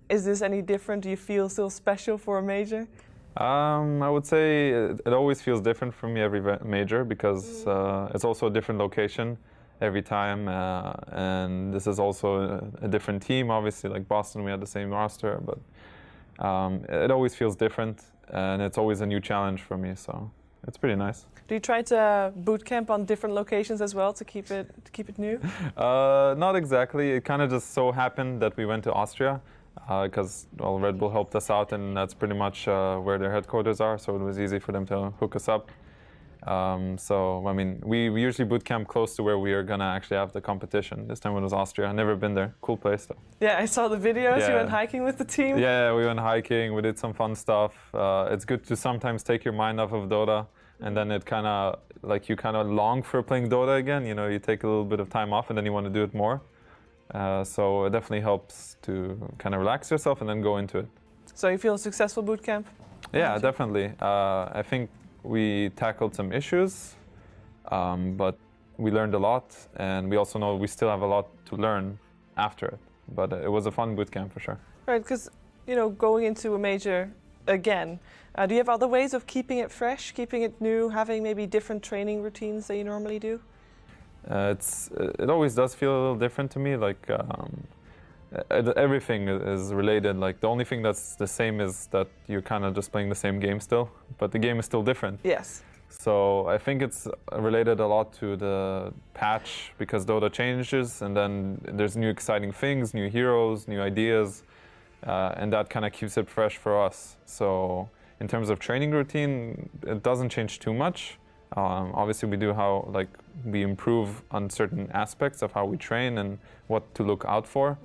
Is this any different? Do you feel still special for a major? I would say it always feels different for me every major because it's also a different location every time, and this is also a different team. Obviously, like Boston, we had the same roster, but it always feels different, and it's always a new challenge for me. So it's pretty nice. Do you try to boot camp on different locations as well to keep it new? Not exactly. It kind of just so happened that we went to Austria because Red Bull helped us out, and that's pretty much where their headquarters are. So it was easy for them to hook us up. So I mean, we usually boot camp close to where we are gonna actually have the competition. This time it was Austria. I've never been there. Cool place though. Yeah, I saw the videos. Yeah. You went hiking with the team. Yeah, we went hiking. We did some fun stuff. It's good to sometimes take your mind off of Dota. And then it kind of, like, you kind of long for playing Dota again. You know, you take a little bit of time off and then you want to do it more. So it definitely helps to kind of relax yourself and then go into it. So you feel a successful boot camp? Yeah, definitely. I think we tackled some issues, but we learned a lot. And we also know we still have a lot to learn after it. But it was a fun boot camp for sure. Right, because, you know, going into a major again, do you have other ways of keeping it fresh, keeping it new, having maybe different training routines that you normally do? It always does feel a little different to me. Like everything is related. Like the only thing that's the same is that you're kind of just playing the same game still, but the game is still different. Yes. So I think it's related a lot to the patch because Dota changes, and then there's new exciting things, new heroes, new ideas, and that kind of keeps it fresh for us. So in terms of training routine, it doesn't change too much. Obviously, we do we improve on certain aspects of how we train and what to look out for.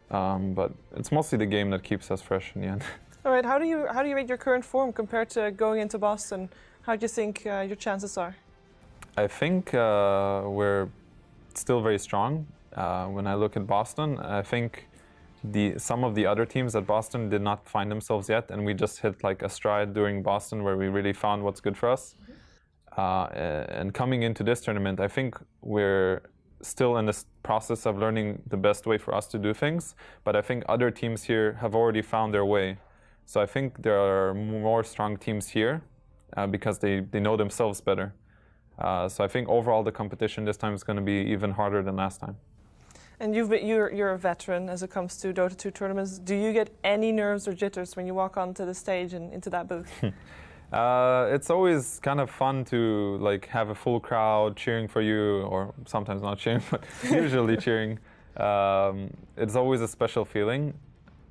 But it's mostly the game that keeps us fresh in the end. All right. How do you rate your current form compared to going into Boston? How do you think your chances are? I think we're still very strong. When I look at Boston, I think some of the other teams at Boston did not find themselves yet, and we just hit like a stride during Boston where we really found what's good for us. And coming into this tournament, I think we're still in this process of learning the best way for us to do things, but I think other teams here have already found their way. So I think there are more strong teams here because they know themselves better. So I think overall the competition this time is going to be even harder than last time. And you're a veteran as it comes to Dota 2 tournaments. Do you get any nerves or jitters when you walk onto the stage and into that booth? It's always kind of fun to like have a full crowd cheering for you, or sometimes not cheering, but usually cheering. It's always a special feeling.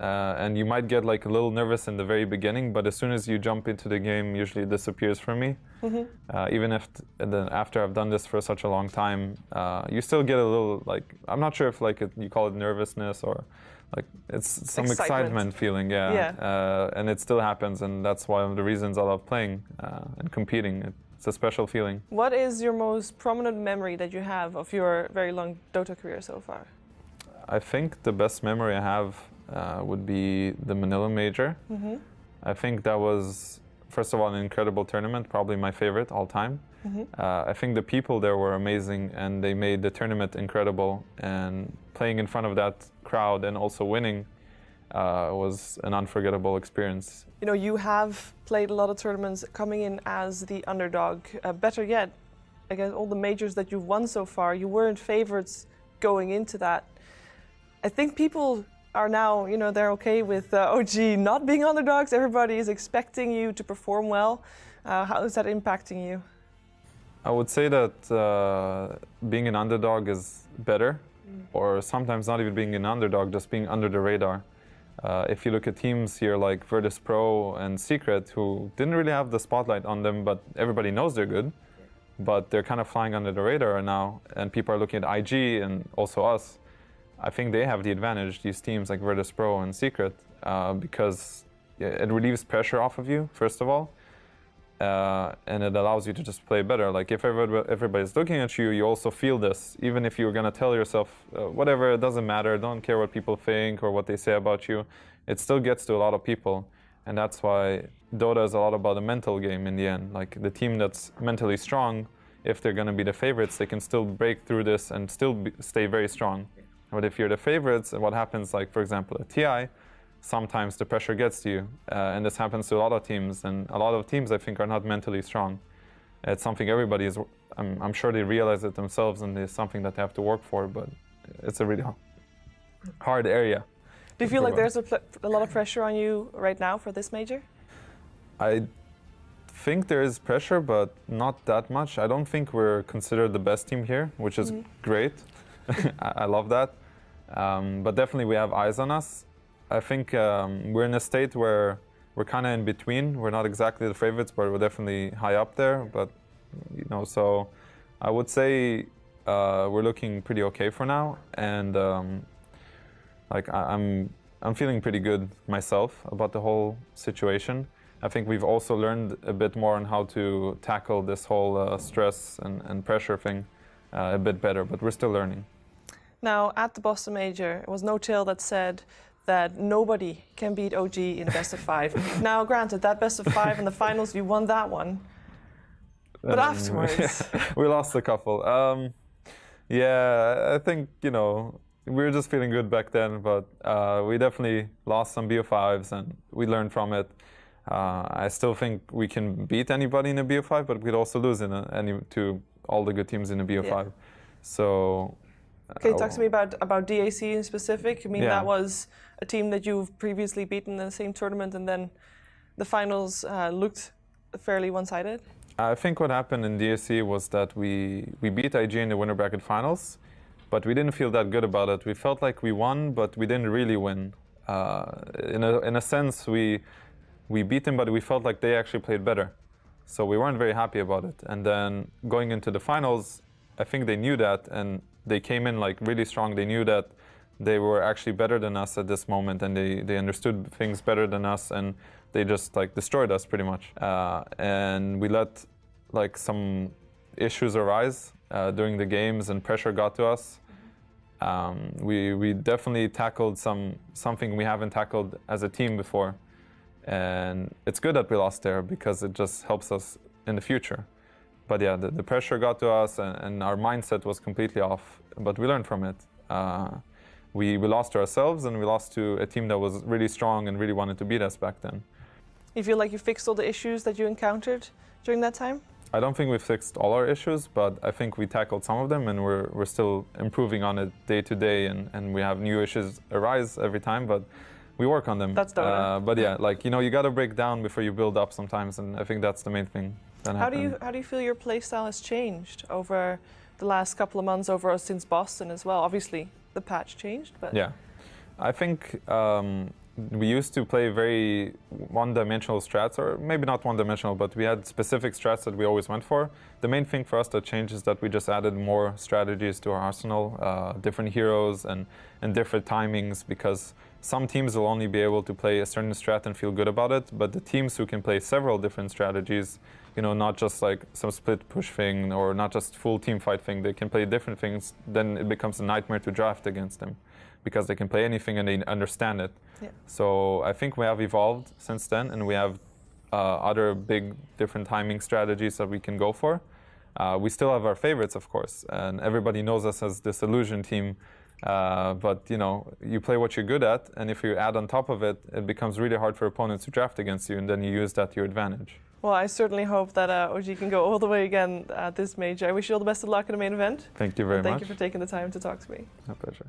And you might get like a little nervous in the very beginning, but as soon as you jump into the game, usually it disappears from me. Even if after I've done this for such a long time, you still get a little like, I'm not sure if like you call it nervousness or like it's some excitement feeling, yeah. And it still happens, and that's one of the reasons I love playing and competing. It's a special feeling. What is your most prominent memory that you have of your very long Dota career so far? I think the best memory I have would be the Manila Major. I think that was, first of all, an incredible tournament, probably my favorite all time. I think the people there were amazing, and they made the tournament incredible, and playing in front of that crowd and also winning was an unforgettable experience. You know, you have played a lot of tournaments coming in as the underdog. Better yet, against all the majors that you've won so far, you weren't favorites going into that. I think people are now, you know, they're okay with OG not being underdogs. Everybody is expecting you to perform well. How is that impacting you? I would say that being an underdog is better, or sometimes not even being an underdog, just being under the radar. If you look at teams here like Virtus Pro and Secret, who didn't really have the spotlight on them, but everybody knows they're good, but they're kind of flying under the radar now, and people are looking at IG and also us. I think they have the advantage, these teams like Virtus Pro and Secret, because it relieves pressure off of you, first of all, and it allows you to just play better. Like if everybody's looking at you, you also feel this. Even if you're gonna tell yourself, whatever, it doesn't matter, don't care what people think or what they say about you, it still gets to a lot of people. And that's why Dota is a lot about a mental game in the end. Like the team that's mentally strong, if they're gonna be the favorites, they can still break through this and still stay very strong. But if you're the favorites, what happens, like for example at TI, sometimes the pressure gets to you. And this happens to a lot of teams. And a lot of teams, I think, are not mentally strong. It's something everybody is, I'm sure they realize it themselves, and it's something that they have to work for, but it's a really hard area. Do you feel like there's a lot of pressure on you right now for this major? I think there is pressure, but not that much. I don't think we're considered the best team here, which is great. I love that. But definitely we have eyes on us. I think we're in a state where we're kind of in between. We're not exactly the favorites, but we're definitely high up there. But, you know, so I would say we're looking pretty okay for now. And like I'm feeling pretty good myself about the whole situation. I think we've also learned a bit more on how to tackle this whole stress and pressure thing a bit better, but we're still learning. Now, at the Boston Major, it was No Tail that said that nobody can beat OG in a best of 5. Now, granted, that best of 5 in the finals, you won that one. But afterwards... we lost a couple. Yeah, I think, you know, we were just feeling good back then, but we definitely lost some BO5s and we learned from it. I still think we can beat anybody in a BO5, but we'd also lose to all the good teams in a BO5. Yeah. So... Can you talk to me about DAC in specific? I mean, that was a team that you've previously beaten in the same tournament, and then the finals looked fairly one-sided. I think what happened in DAC was that we beat IG in the winner bracket finals, but we didn't feel that good about it. We felt like we won, but we didn't really win. In a sense, we beat them, but we felt like they actually played better. So we weren't very happy about it. And then going into the finals, I think they knew that, and they came in like really strong. They knew that they were actually better than us at this moment, and they understood things better than us, and they just like destroyed us pretty much. And we let like some issues arise during the games, and pressure got to us. We definitely tackled something we haven't tackled as a team before, and it's good that we lost there because it just helps us in the future. But yeah, the pressure got to us, and our mindset was completely off. But we learned from it. We lost to ourselves, and we lost to a team that was really strong and really wanted to beat us back then. You feel like you fixed all the issues that you encountered during that time? I don't think we fixed all our issues, but I think we tackled some of them, and we're still improving on it day to day, and we have new issues arise every time, but we work on them. That's the but yeah, like, you know, you got to break down before you build up sometimes, and I think that's the main thing. How do you feel your playstyle has changed over the last couple of months, since Boston as well? Obviously, the patch changed, but... Yeah. I think we used to play very one-dimensional strats, or maybe not one-dimensional, but we had specific strats that we always went for. The main thing for us that changed is that we just added more strategies to our arsenal, different heroes and different timings, because some teams will only be able to play a certain strat and feel good about it, but the teams who can play several different strategies, you know, not just like some split push thing or not just full team fight thing, they can play different things, then it becomes a nightmare to draft against them because they can play anything and they understand it. Yeah. So I think we have evolved since then, and we have other big different timing strategies that we can go for. We still have our favorites, of course, and everybody knows us as this illusion team. But you know, you play what you're good at, and if you add on top of it, it becomes really hard for opponents to draft against you, and then you use that to your advantage. Well, I certainly hope that OG can go all the way again at this major. I wish you all the best of luck in the main event. Thank you very much. Thank you for taking the time to talk to me. My pleasure.